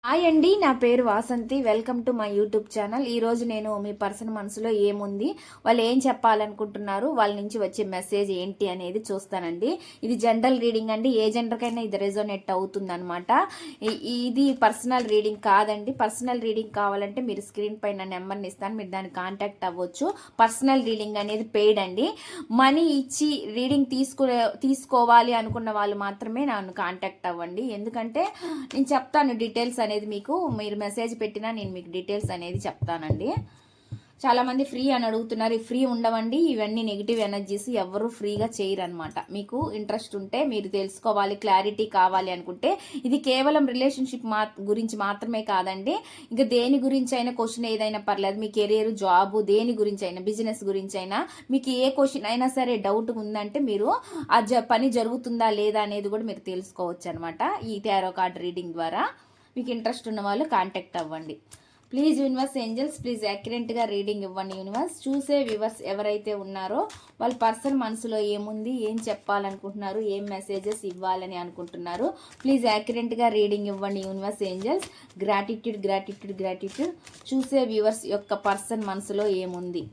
Hi అండి, నా పేరు Vasanthi. Welcome to my YouTube channel. ఈరోజు నేను మీ పర్సన్ మనసులో ఏముంది, వాళ్ళు ఏం చెప్పాలనుకుంటున్నారు, వాళ్ళ నుంచి వచ్చే మెసేజ్ ఏంటి అనేది చూస్తానండి. ఇది జనరల్ రీడింగ్ అండి. ఏ జెండర్కైనా ఇది రెజోనేట్ అవుతుంది అనమాట. ఇది పర్సనల్ రీడింగ్ కాదండి. పర్సనల్ రీడింగ్ కావాలంటే మీరు స్క్రీన్ పైన నెంబర్ని ఇస్తాను, మీరు దాన్ని కాంటాక్ట్ అవ్వచ్చు. పర్సనల్ రీడింగ్ అనేది పెయిడ్ అండి. మనీ ఇచ్చి రీడింగ్ తీసుకోవాలి అనుకున్న వాళ్ళు మాత్రమే నన్ను కాంటాక్ట్ అవ్వండి. ఎందుకంటే నేను చెప్తాను డీటెయిల్స్ అనేది మీకు, మీరు మెసేజ్ పెట్టినా నేను మీకు డీటెయిల్స్ అనేది చెప్తానండి. చాలామంది ఫ్రీ అని అడుగుతున్నారు. ఫ్రీ ఉండవండి. ఇవన్నీ నెగిటివ్ ఎనర్జీస్, ఎవరు ఫ్రీగా చేయరనమాట. మీకు ఇంట్రెస్ట్ ఉంటే, మీరు తెలుసుకోవాలి, క్లారిటీ కావాలి అనుకుంటే, ఇది కేవలం రిలేషన్షిప్ గురించి మాత్రమే కాదండి. ఇంకా దేని గురించి అయినా క్వశ్చన్ ఏదైనా పర్లేదు, మీ కెరీర్, జాబ్, దేని గురించి అయినా, బిజినెస్ గురించి అయినా, మీకు ఏ క్వశ్చన్ అయినా సరే డౌట్ ఉందంటే మీరు ఆ పని జరుగుతుందా లేదా అనేది కూడా మీరు తెలుసుకోవచ్చు అనమాట ఈ టారో కార్డ్ రీడింగ్ ద్వారా. మీకు ఇంట్రెస్ట్ ఉన్న వాళ్ళు కాంటాక్ట్ అవ్వండి. ప్లీజ్ యూనివర్స్ ఏంజల్స్, ప్లీజ్ యాక్యురేట్గా రీడింగ్ ఇవ్వండి యూనివర్స్. చూసే వ్యూవర్స్ ఎవరైతే ఉన్నారో వాళ్ళ పర్సన్ మనసులో ఏముంది, ఏం చెప్పాలనుకుంటున్నారు, ఏం మెసేజెస్ ఇవ్వాలని అనుకుంటున్నారు, ప్లీజ్ యాక్యురేట్గా రీడింగ్ ఇవ్వండి universe angels. Gratitude gratitude gratitude. చూసే వ్యూవర్స్ యొక్క పర్సన్ మనసులో ఏముంది.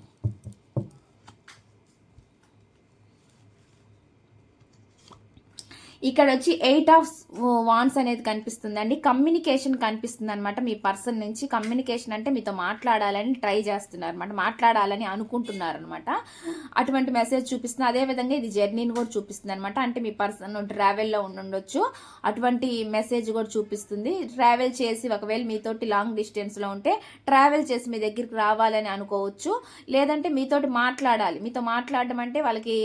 ఇక్కడ వచ్చి 8 ఆఫ్ వాన్స్ అనేది కనిపిస్తుందండి. కమ్యూనికేషన్ కనిపిస్తుంది అనమాట. మీ పర్సన్ నుంచి కమ్యూనికేషన్ అంటే మీతో మాట్లాడాలని ట్రై చేస్తున్నారు అనమాట, మాట్లాడాలని అనుకుంటున్నారు అనమాట. అటువంటి మెసేజ్ చూపిస్తుంది. అదేవిధంగా ఇది జర్నీని కూడా చూపిస్తుంది అనమాట. అంటే మీ పర్సన్ ట్రావెల్లో ఉండొచ్చు, అటువంటి మెసేజ్ కూడా చూపిస్తుంది. ట్రావెల్ చేసి, ఒకవేళ మీతోటి లాంగ్ డిస్టెన్స్లో ఉంటే ట్రావెల్ చేసి మీ దగ్గరికి రావాలని అనుకోవచ్చు. లేదంటే మీతోటి మాట్లాడాలి. మీతో మాట్లాడడం అంటే వాళ్ళకి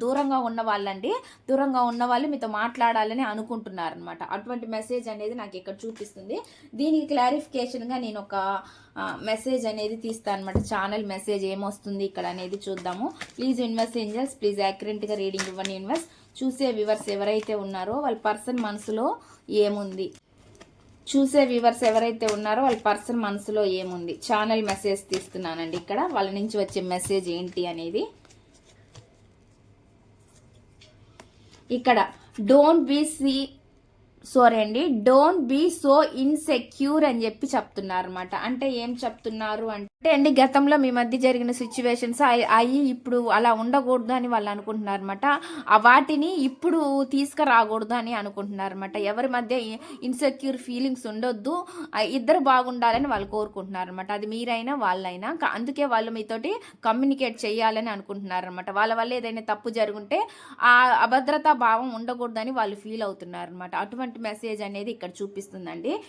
దూరంగా ఉన్న వాళ్ళండి, దూరంగా ఉన్న వాళ్ళు మీతో మాట్లాడాలని అనుకుంటున్నారనమాట. అటువంటి మెసేజ్ అనేది నాకు ఇక్కడ చూపిస్తుంది. దీనికి క్లారిఫికేషన్గా నేను ఒక మెసేజ్ అనేది తీస్తాను అనమాట. ఛానల్ మెసేజ్ ఏమొస్తుంది ఇక్కడ అనేది చూద్దాము. ప్లీజ్ యూనివర్స్ ఏంజల్స్, ప్లీజ్ యాక్యురేట్గా రీడింగ్ ఇవ్వండి యూనివర్స్. చూసే వ్యూవర్స్ ఎవరైతే ఉన్నారో వాళ్ళ పర్సన్ మనసులో ఏముంది. చూసే వ్యూవర్స్ ఎవరైతే ఉన్నారో వాళ్ళ పర్సన్ మనసులో ఏముంది. ఛానల్ మెసేజ్ తీస్తున్నానండి. ఇక్కడ వాళ్ళ నుంచి వచ్చే మెసేజ్ ఏంటి అనేది. ఇక్కడ డోంట్ బీ సో ఇన్సెక్యూర్ అని చెప్పి చెప్తున్నారు అనమాట. అంటే ఏం చెప్తున్నారు అంటే అండి, గతంలో మీ మధ్య జరిగిన సిచ్యువేషన్స్ అవి ఇప్పుడు అలా ఉండకూడదు అని వాళ్ళు అనుకుంటున్నారు అనమాట. వాటిని ఇప్పుడు తీసుకురాకూడదు అని అనుకుంటున్నారు అనమాట. ఎవరి మధ్య ఇన్సెక్యూర్ ఫీలింగ్స్ ఉండొద్దు, ఇద్దరు బాగుండాలని వాళ్ళు కోరుకుంటున్నారు అనమాట. అది మీరైనా వాళ్ళైనా. అందుకే వాళ్ళు మీతోటి కమ్యూనికేట్ చేయాలని అనుకుంటున్నారు అనమాట. వాళ్ళ వల్ల ఏదైనా తప్పు జరుగుంటే ఆ అభద్రతా భావం ఉండకూడదని వాళ్ళు ఫీల్ అవుతున్నారు అనమాట. అటువంటి మెసేజ్ అనేది ఇక్కడ చూపిస్తుందండి.